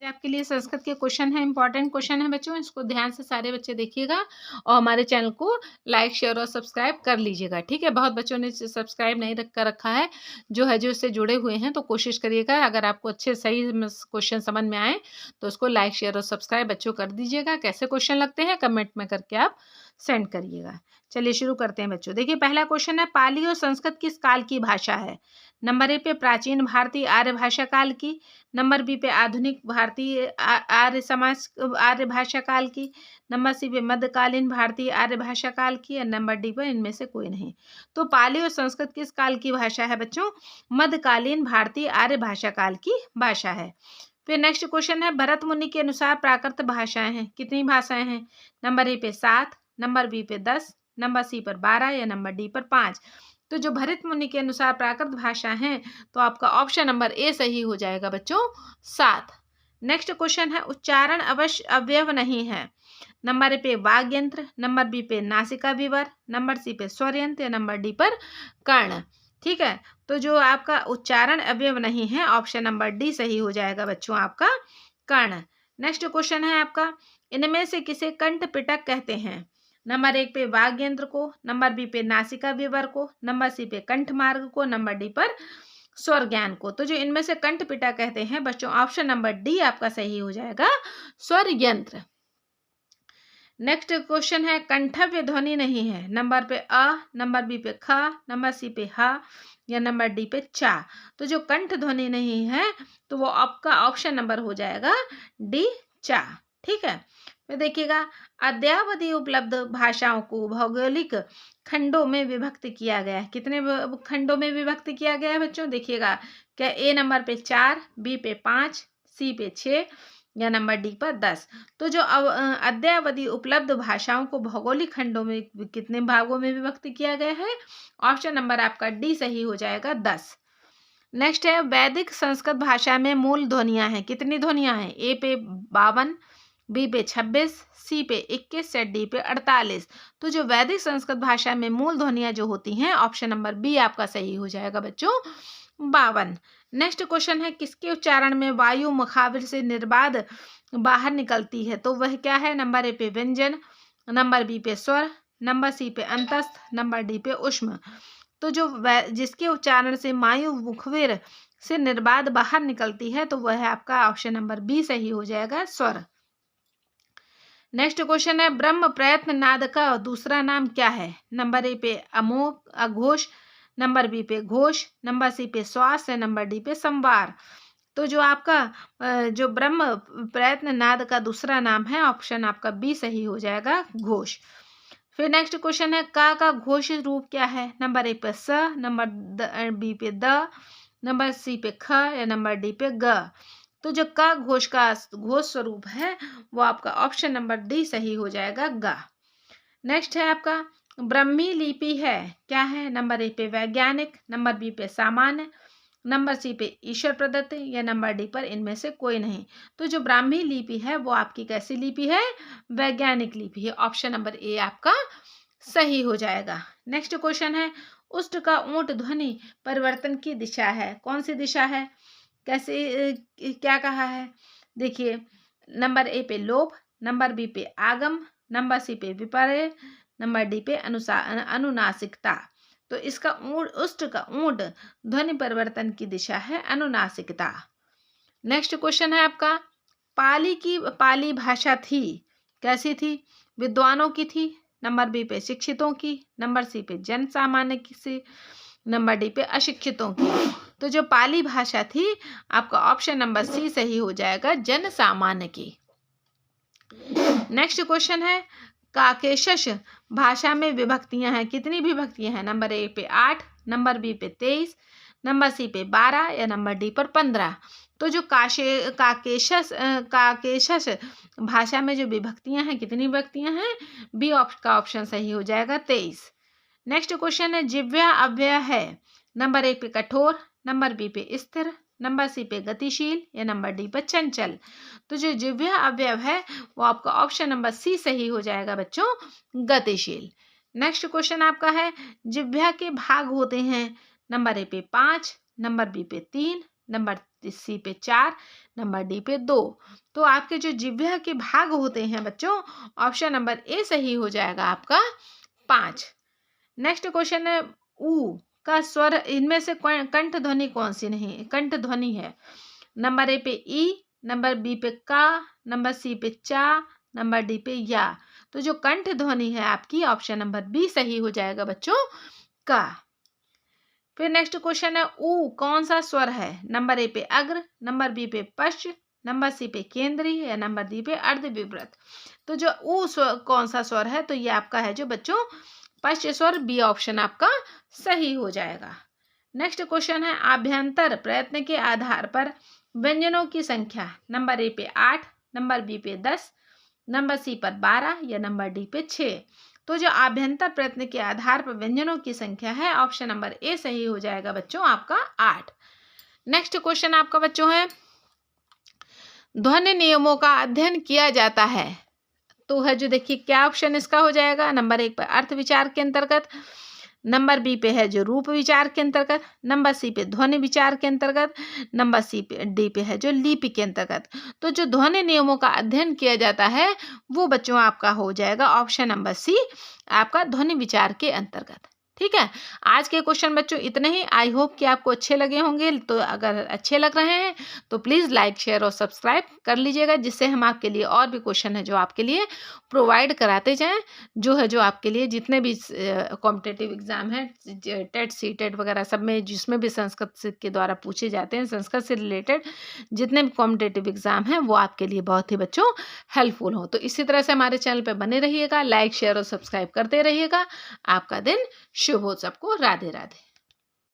ये आपके लिए संस्कृत के क्वेश्चन है, इंपॉर्टेंट क्वेश्चन है बच्चों, इसको ध्यान से सारे बच्चे देखिएगा और हमारे चैनल को लाइक शेयर और सब्सक्राइब कर लीजिएगा, ठीक है। बहुत बच्चों ने सब्सक्राइब नहीं कर रखा है, जो इससे जुड़े हुए हैं, तो कोशिश करिएगा अगर आपको अच्छे सही क्वेश्चन समझ में आए तो उसको लाइक शेयर और सब्सक्राइब बच्चों कर दीजिएगा। कैसे क्वेश्चन लगते हैं कमेंट में करके आप सेंड करिएगा। चलिए शुरू करते हैं बच्चों। देखिए पहला क्वेश्चन है, पाली और संस्कृत किस काल की भाषा है? नंबर ए पे प्राचीन भारतीय आर्य भाषा काल की, नंबर बी पे आधुनिक भारतीय आर्य भाषा काल की, नंबर सी पे मध्यकालीन भारतीय आर्य भाषा काल की, और नंबर डी पर इनमें से कोई नहीं। तो पाली और संस्कृत किस काल की भाषा है बच्चों? मध्यकालीन भारतीय आर्य भाषा काल की भाषा है। फिर नेक्स्ट क्वेश्चन है, भरत मुनि के अनुसार प्राकृत भाषाएं हैं, कितनी भाषाएं हैं? नंबर ए पे 7, नंबर बी पे 10, नंबर सी पर 12 या नंबर डी पर 5। तो जो भरत मुनि के अनुसार प्राकृत भाषा है तो आपका ऑप्शन नंबर ए सही हो जाएगा बच्चों, 7। नेक्स्ट क्वेश्चन है, उच्चारण अवश्य अवयव नहीं है। नंबर ए पे वाग्यंत्र, नंबर बी पे नासिका विवर, नंबर सी पे स्वर यंत्र या नंबर डी पर कर्ण, ठीक है। तो जो आपका उच्चारण अवयव नहीं है ऑप्शन नंबर डी सही हो जाएगा बच्चों, आपका कर्ण। नेक्स्ट क्वेश्चन है आपका, इनमें से किसे कंठ पिटक कहते हैं? नंबर 1 पे वाग्यंत्र को, नंबर बी पे नासिका विवर को, नंबर सी पे कंठ मार्ग को, नंबर डी पर स्वर ज्ञान को। तो जो इनमें से कंठ पिटा कहते हैं बच्चों ऑप्शन नंबर डी आपका सही हो जाएगा, स्वर यंत्र। नेक्स्ट क्वेश्चन है, कंठव्य ध्वनि नहीं है। नंबर पे अ, नंबर बी पे ख, नंबर सी पे ह या नंबर डी पे चा। तो जो कंठ ध्वनि नहीं है तो वो आपका ऑप्शन नंबर हो जाएगा डी, चा, ठीक है। फिर देखिएगा, अद्यावधि उपलब्ध भाषाओं को भौगोलिक खंडों में विभक्त किया गया है। कितने खंडों में विभक्त किया गया है बच्चों? देखिएगा, क्या ए नंबर पे 4, बी पे 5, सी पे 6 या नंबर डी पर 10। तो जो अद्यावधि उपलब्ध भाषाओं को भौगोलिक खंडों में कितने भागों में विभक्त किया गया है? ऑप्शन नंबर आपका डी सही हो जाएगा, 10। नेक्स्ट है, वैदिक संस्कृत भाषा में मूल ध्वनियां हैं, कितनी ध्वनियां हैं? ए पे 52, बी पे 26, सी पे 21 या डी पे 48। तो जो वैदिक संस्कृत भाषा में मूल ध्वनियां जो होती हैं ऑप्शन नंबर बी आपका सही हो जाएगा बच्चों, 52। नेक्स्ट क्वेश्चन है, किसके उच्चारण में वायु मुखाविर से निर्बाध बाहर निकलती है? तो वह क्या है? नंबर ए पे व्यंजन, नंबर बी पे स्वर, नंबर सी पे अंतस्थ, नंबर डी पे ऊष्म। तो जो जिसके उच्चारण से वायु मुखबिर से निर्बाध बाहर निकलती है तो वह आपका ऑप्शन नंबर बी सही हो जाएगा, स्वर। नेक्स्ट क्वेश्चन है, ब्रह्म प्रयत्न नाद का दूसरा नाम क्या है? नंबर ए पे अमोघ अघोष, नंबर बी पे घोष, नंबर सी पे श्वास है, नंबर डी पे संवार। तो जो आपका जो ब्रह्म प्रयत्न नाद का दूसरा नाम है ऑप्शन आपका बी सही हो जाएगा, घोष। फिर नेक्स्ट क्वेश्चन है, का घोष रूप क्या है? नंबर ए पे स, नंबर बी पे द, नंबर सी पे ख या नंबर डी पे ग। तो जो का घोष का घोष स्वरूप है वो आपका ऑप्शन नंबर डी सही हो जाएगा, गा। नेक्स्ट है आपका, ब्रह्मी लिपि है, क्या है? नंबर ए पे वैज्ञानिक, नंबर बी पे सामान्य, नंबर सी पे ईश्वर प्रदत्त या नंबर डी पर इनमें से कोई नहीं। तो जो ब्राह्मी लिपि है वो आपकी कैसी लिपि है? वैज्ञानिक लिपि है, ऑप्शन नंबर ए आपका सही हो जाएगा। नेक्स्ट क्वेश्चन है, उष्ट का ऊंट ध्वनि परिवर्तन की दिशा है, कौन सी दिशा है? कैसे क्या कहा है? देखिए, नंबर ए पे लोभ, नंबर बी पे आगम, नंबर सी पे विपर्य, नंबर डी पे अनुनासिकता। तो इसका उष्ट का ऊंट ध्वनि परिवर्तन की दिशा है अनुनासिकता। नेक्स्ट क्वेश्चन है आपका, पाली भाषा थी, कैसी थी? विद्वानों की थी, नंबर बी पे शिक्षितों की, नंबर सी पे जन सामान्य की, नंबर डी पे अशिक्षितों की। तो जो पाली भाषा थी आपका ऑप्शन नंबर सी सही हो जाएगा, जन सामान्य की। नेक्स्ट क्वेश्चन है, काकेशस भाषा में विभक्तियां हैं, कितनी विभक्तियां हैं? नंबर ए पे 8, नंबर बी पे 23, नंबर सी पे 12 या नंबर डी पर 15। तो जो काकेशस भाषा में जो विभक्तियां हैं, कितनी विभक्तियां हैं? बी का ऑप्शन सही हो जाएगा, 23। नेक्स्ट क्वेश्चन है, जिह्वा अव्यय है, नंबर ए पे कठोर, नंबर बी पे स्थिर, नंबर सी पे गतिशील या नंबर डी पर चंचल। तो जो जिह्वा अवयव है वो आपका ऑप्शन नंबर सी सही हो जाएगा बच्चों, गतिशील। नेक्स्ट क्वेश्चन आपका है, जिह्वा के भाग होते हैं, नंबर ए पे 5, नंबर बी पे 3, नंबर सी पे 4, नंबर डी पे 2। तो आपके जो जिह्वा के भाग होते हैं बच्चों, ऑप्शन नंबर ए सही हो जाएगा आपका 5। नेक्स्ट क्वेश्चन है, ऊ का स्वर इनमें से कंठ ध्वनि कौन सी नहीं कंठ ध्वनि है? नंबर ए पे ई, नंबर बी पे का, नंबर सी पे चा, नंबर डी पे या। तो जो कंठ ध्वनि है आपकी, ऑप्शन नंबर बी सही हो जाएगा बच्चों, का। फिर नेक्स्ट क्वेश्चन है, ऊ कौन सा स्वर है? नंबर ए पे अग्र, नंबर बी पे पश्च, नंबर सी पे केंद्रीय या नंबर डी पे अर्ध विवृत। तो जो ऊ कौन सा स्वर है? तो ये आपका है जो बच्चों पश्च स्वर, बी ऑप्शन आपका सही हो जाएगा। नेक्स्ट क्वेश्चन है, आभ्यंतर प्रयत्न के आधार पर व्यंजनों की संख्या, नंबर ए पे 8, नंबर बी पे 10, नंबर सी पर 12 या नंबर डी पे 6। तो जो आभ्यंतर प्रयत्न के आधार पर व्यंजनों की संख्या है, ऑप्शन नंबर ए सही हो जाएगा बच्चों आपका 8। नेक्स्ट क्वेश्चन आपका बच्चों है, ध्वनि नियमों का अध्ययन किया जाता है। तो है जो देखिए क्या ऑप्शन इसका हो जाएगा? नंबर 1 पर अर्थ विचार के अंतर्गत, नंबर बी पे है जो रूप विचार के अंतर्गत, नंबर सी पे ध्वनि विचार के अंतर्गत, नंबर सी पे डी पे है जो लिपि के अंतर्गत। तो जो ध्वनि नियमों का अध्ययन किया जाता है वो बच्चों आपका हो जाएगा ऑप्शन नंबर सी, आपका ध्वनि विचार के अंतर्गत। ठीक है, आज के क्वेश्चन बच्चों इतने ही। आई होप कि आपको अच्छे लगे होंगे। तो अगर अच्छे लग रहे हैं तो प्लीज़ लाइक शेयर और सब्सक्राइब कर लीजिएगा, जिससे हम आपके लिए और भी क्वेश्चन है जो आपके लिए प्रोवाइड कराते जाएं, जो है जो आपके लिए जितने भी कॉम्पिटिटिव एग्जाम हैं, टेट सी टेट वगैरह सब में जिसमें भी संस्कृत के द्वारा पूछे जाते हैं, संस्कृत से रिलेटेड जितने भी कॉम्पिटिटिव एग्जाम हैं वो आपके लिए बहुत ही बच्चों हेल्पफुल हो। तो इसी तरह से हमारे चैनल पर बने रहिएगा, लाइक शेयर और सब्सक्राइब करते रहिएगा। आपका दिन शुभ हो सबको। राधे राधे।